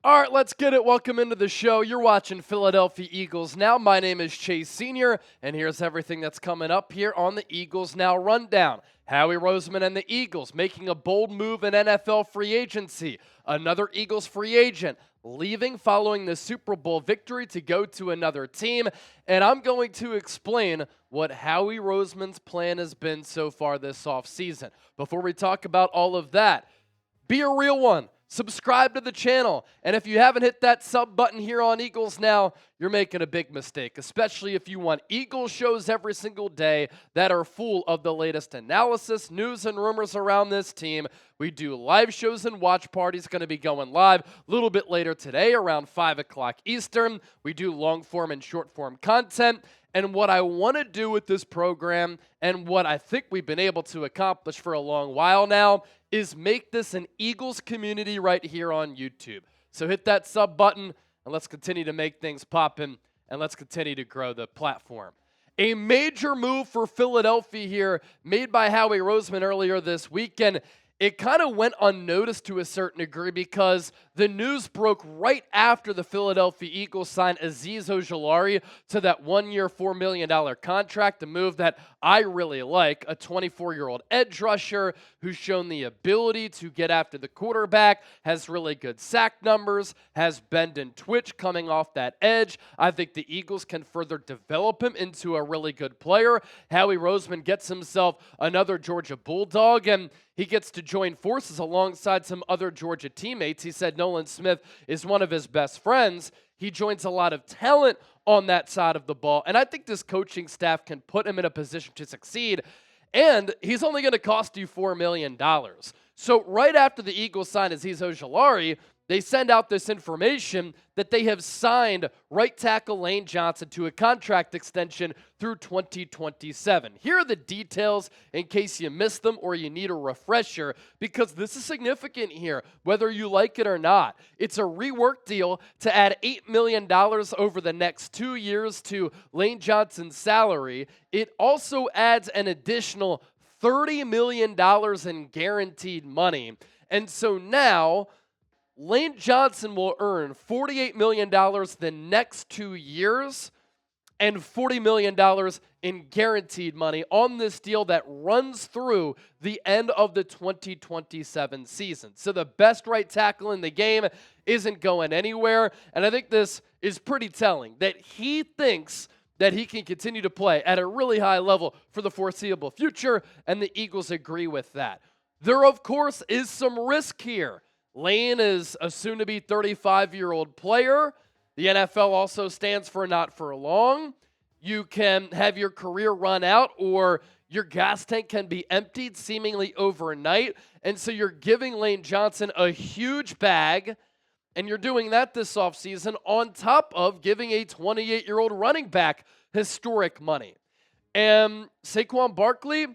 All right, let's get it. Welcome into the show. You're watching Philadelphia Eagles Now. My name is Chase Sr., and here's everything that's coming up here on the Eagles Now Rundown. Howie Roseman and the Eagles making a bold move in NFL free agency. Another Eagles free agent leaving following the Super Bowl victory to go to another team. And I'm going to explain what Howie Roseman's plan has been so far this offseason. Before we talk about all of that, be a real one. Subscribe to the channel. And if you haven't hit that sub button here on Eagles Now, you're making a big mistake, especially if you want Eagles shows every single day that are full of the latest analysis, news, and rumors around this team. We do live shows and watch parties, going to be going live a little bit later today around 5 o'clock Eastern. We do long form and short form content. And what I want to do with this program, and what I think we've been able to accomplish for a long while now, is make this an Eagles community right here on YouTube. So hit that sub button, and let's continue to make things poppin', and let's continue to grow the platform. A major move for Philadelphia here made by Howie Roseman earlier this weekend. It kind of went unnoticed to a certain degree because the news broke right after the Philadelphia Eagles signed Azeez Ojulari to that one-year, $4 million contract, a move that I really like, a 24-year-old edge rusher who's shown the ability to get after the quarterback, has really good sack numbers, has bend and twitch coming off that edge. I think the Eagles can further develop him into a really good player. Howie Roseman gets himself another Georgia Bulldog, and he gets to join forces alongside some other Georgia teammates. He said Nolan Smith is one of his best friends. He joins a lot of talent on that side of the ball, and I think this coaching staff can put him in a position to succeed, and he's only going to cost you $4 million. So right after the Eagles signed Azeez Ojulari, they send out this information that they have signed right tackle Lane Johnson to a contract extension through 2027. Here are the details in case you missed them or you need a refresher, because this is significant here, whether you like it or not. It's a rework deal to add $8 million over the next 2 years to Lane Johnson's salary. It also adds an additional $30 million in guaranteed money. And so now Lane Johnson will earn $48 million the next 2 years and $40 million in guaranteed money on this deal that runs through the end of the 2027 season. So the best right tackle in the game isn't going anywhere, and I think this is pretty telling that he thinks that he can continue to play at a really high level for the foreseeable future, and the Eagles agree with that. There, of course, is some risk here. Lane is a soon-to-be 35-year-old player. The NFL also stands for not for long. You can have your career run out, or your gas tank can be emptied seemingly overnight. And so you're giving Lane Johnson a huge bag, and you're doing that this offseason on top of giving a 28-year-old running back historic money. And Saquon Barkley,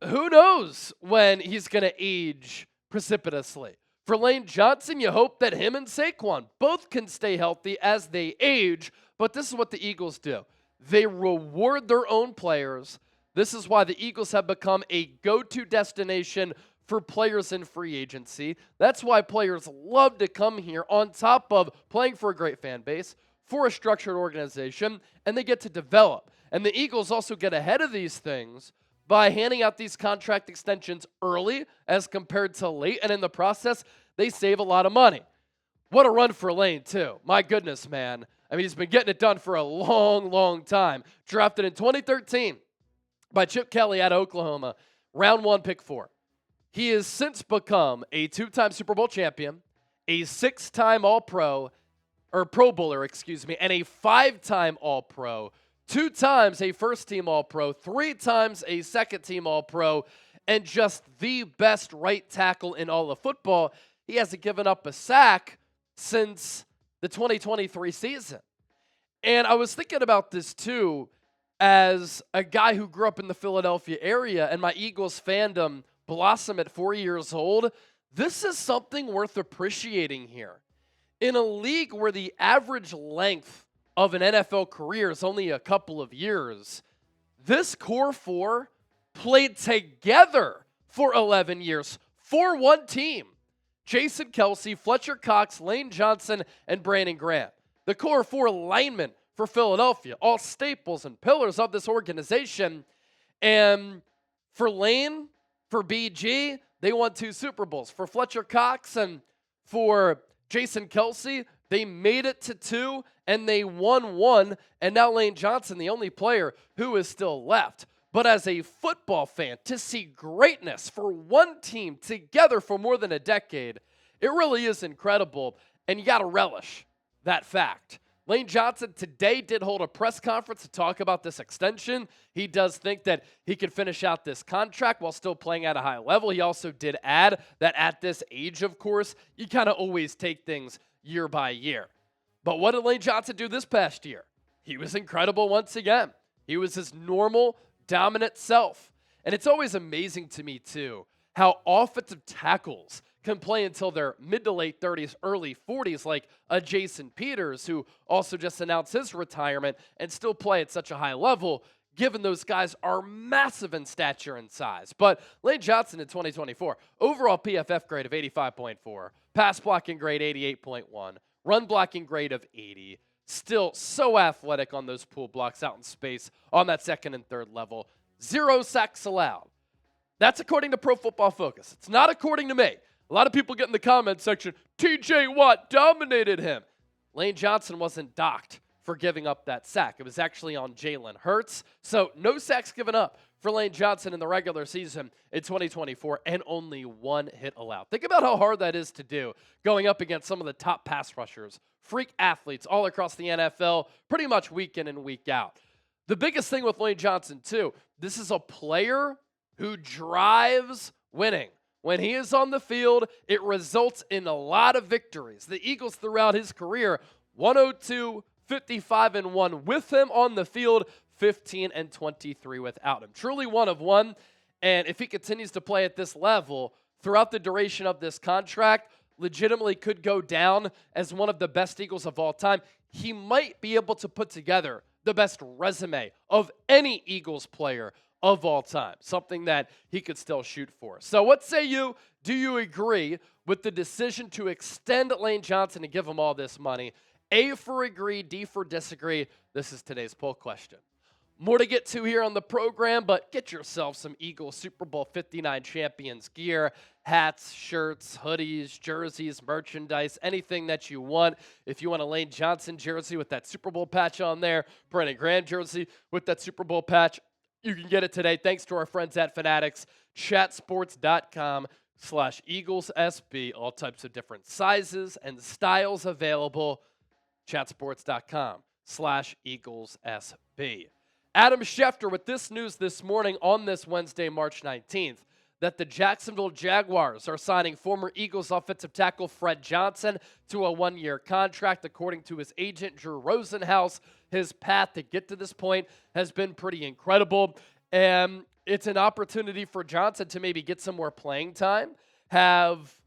who knows when he's going to age precipitously. For Lane Johnson, you hope that him and Saquon both can stay healthy as they age, but this is what the Eagles do. They reward their own players. This is why the Eagles have become a go-to destination for players in free agency. That's why players love to come here on top of playing for a great fan base, for a structured organization, and they get to develop. And the Eagles also get ahead of these things by handing out these contract extensions early as compared to late, and in the process, they save a lot of money. What a run for Lane, too. My goodness, man. I mean, he's been getting it done for a long, long time. Drafted in 2013 by Chip Kelly out of Oklahoma, round 1, pick 4. He has since become a 2-time Super Bowl champion, a 6-time All-Pro, or Pro Bowler, and a 5-time All-Pro, 2 times a first-team All-Pro, 3 times a second-team All-Pro, and just the best right tackle in all of football. He hasn't given up a sack since the 2023 season. And I was thinking about this, too, as a guy who grew up in the Philadelphia area, and my Eagles fandom blossomed at 4 years old. This is something worth appreciating here. In a league where the average length of an NFL career is only a couple of years, this core 4 played together for 11 years for one team. Jason Kelce, Fletcher Cox, Lane Johnson, and Brandon Graham. The core 4 linemen for Philadelphia, all staples and pillars of this organization. And for Lane, for BG, they won 2 Super Bowls. For Fletcher Cox and for Jason Kelce, they made it to 2 and they won 1. And now Lane Johnson, the only player who is still left. But as a football fan, to see greatness for one team together for more than a decade, it really is incredible. And you got to relish that fact. Lane Johnson today did hold a press conference to talk about this extension. He does think that he can finish out this contract while still playing at a high level. He also did add that at this age, of course, you kind of always take things year by year. But what did Lane Johnson do this past year? He was incredible once again. He was his normal, dominant self. And it's always amazing to me, too, how offensive tackles can play until their mid to late 30s, early 40s, like a Jason Peters, who also just announced his retirement, and still play at such a high level, given those guys are massive in stature and size. But Lane Johnson in 2024, overall PFF grade of 85.4, pass blocking grade 88.1, run blocking grade of 80, still so athletic on those pull blocks out in space on that second and third level, 0 sacks allowed. That's according to Pro Football Focus. It's not according to me. A lot of people get in the comment section, TJ Watt dominated him. Lane Johnson wasn't docked for giving up that sack. It was actually on Jalen Hurts. So no sacks given up for Lane Johnson in the regular season in 2024 and only 1 hit allowed. Think about how hard that is to do going up against some of the top pass rushers, freak athletes all across the NFL, pretty much week in and week out. The biggest thing with Lane Johnson, too, this is a player who drives winning. When he is on the field, it results in a lot of victories. The Eagles throughout his career, 102, 55-1 with him on the field, 15-23 without him. Truly one of one, and if he continues to play at this level throughout the duration of this contract, legitimately could go down as one of the best Eagles of all time. He might be able to put together the best resume of any Eagles player of all time, something that he could still shoot for. So what say you? Do you agree with the decision to extend Lane Johnson and give him all this money? A for agree, D for disagree. This is today's poll question. More to get to here on the program, but get yourself some Eagles Super Bowl 59 champions gear, hats, shirts, hoodies, jerseys, merchandise, anything that you want. If you want a Lane Johnson jersey with that Super Bowl patch on there, Brandon Graham jersey with that Super Bowl patch, you can get it today thanks to our friends at Fanatics, chatsports.com/EaglesSB. All types of different sizes and styles available. Chatsports.com/EaglesSB. Adam Schefter with this news this morning on this Wednesday, March 19th, that the Jacksonville Jaguars are signing former Eagles offensive tackle Fred Johnson to a 1-year contract. According to his agent, Drew Rosenhaus, his path to get to this point has been pretty incredible. And it's an opportunity for Johnson to maybe get some more playing time, have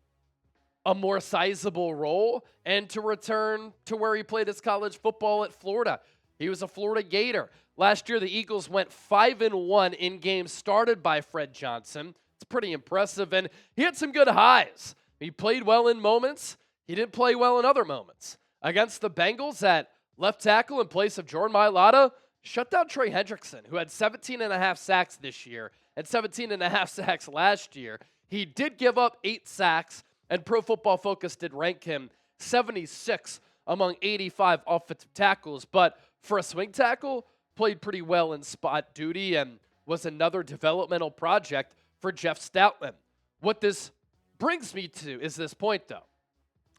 a more sizable role, and to return to where he played his college football at Florida. He was a Florida Gator. Last year, the Eagles went 5-1 in games started by Fred Johnson. It's pretty impressive, and he had some good highs. He played well in moments. He didn't play well in other moments. Against the Bengals at left tackle in place of Jordan Mailata, shut down Trey Hendrickson, who had 17.5 sacks this year and 17.5 sacks last year. He did give up 8 sacks, and Pro Football Focus did rank him 76 among 85 offensive tackles. But for a swing tackle, played pretty well in spot duty and was another developmental project for Jeff Stoutland. What this brings me to is this point, though.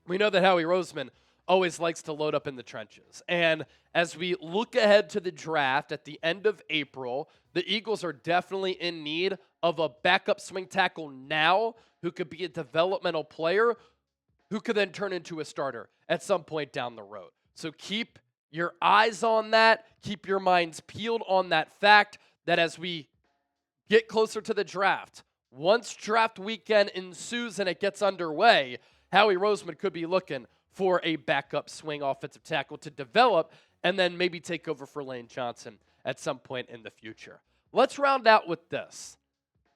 We know that Howie Roseman always likes to load up in the trenches. And as we look ahead to the draft at the end of April, the Eagles are definitely in need of a backup swing tackle now who could be a developmental player who could then turn into a starter at some point down the road. So keep your eyes on that. Keep your minds peeled on that fact that as we get closer to the draft, once draft weekend ensues and it gets underway, Howie Roseman could be looking for a backup swing offensive tackle to develop and then maybe take over for Lane Johnson at some point in the future. Let's round out with this.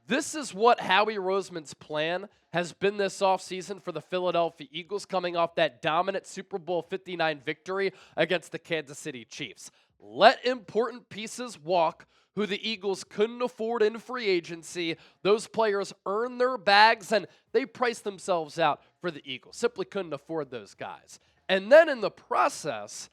This is what Howie Roseman's plan has been this offseason for the Philadelphia Eagles, coming off that dominant Super Bowl 59 victory against the Kansas City Chiefs. Let important pieces walk who the Eagles couldn't afford in free agency. Those players earn their bags, and they price themselves out for the Eagles. Simply couldn't afford those guys. And then in the process,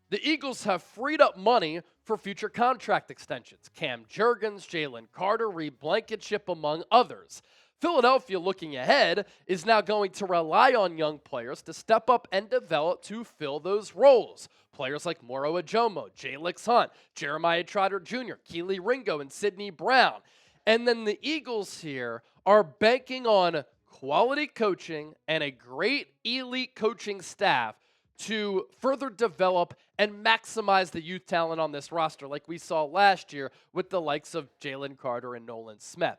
the Eagles have freed up money for future contract extensions. Cam Jurgens, Jalen Carter, Reed Blankenship, among others. Philadelphia, looking ahead, is now going to rely on young players to step up and develop to fill those roles. Players like Moro Ajomo, Jalix Hunt, Jeremiah Trotter Jr., Keely Ringo, and Sidney Brown. And then the Eagles here are banking on quality coaching and a great elite coaching staff to further develop and maximize the youth talent on this roster, like we saw last year with the likes of Jalen Carter and Nolan Smith.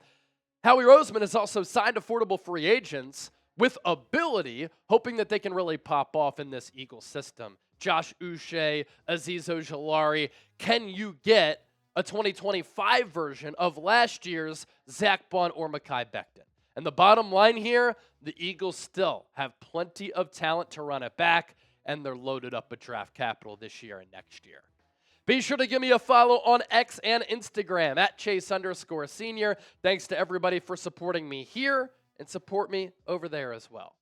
Howie Roseman has also signed affordable free agents with ability, hoping that they can really pop off in this Eagles system. Josh Uche, Azeez Ojulari. Can you get a 2025 version of last year's Zach Bond or Mekhi Becton? And the bottom line here, the Eagles still have plenty of talent to run it back, and they're loaded up with draft capital this year and next year. Be sure to give me a follow on X and Instagram at Chase_Senior. Thanks to everybody for supporting me here, and support me over there as well.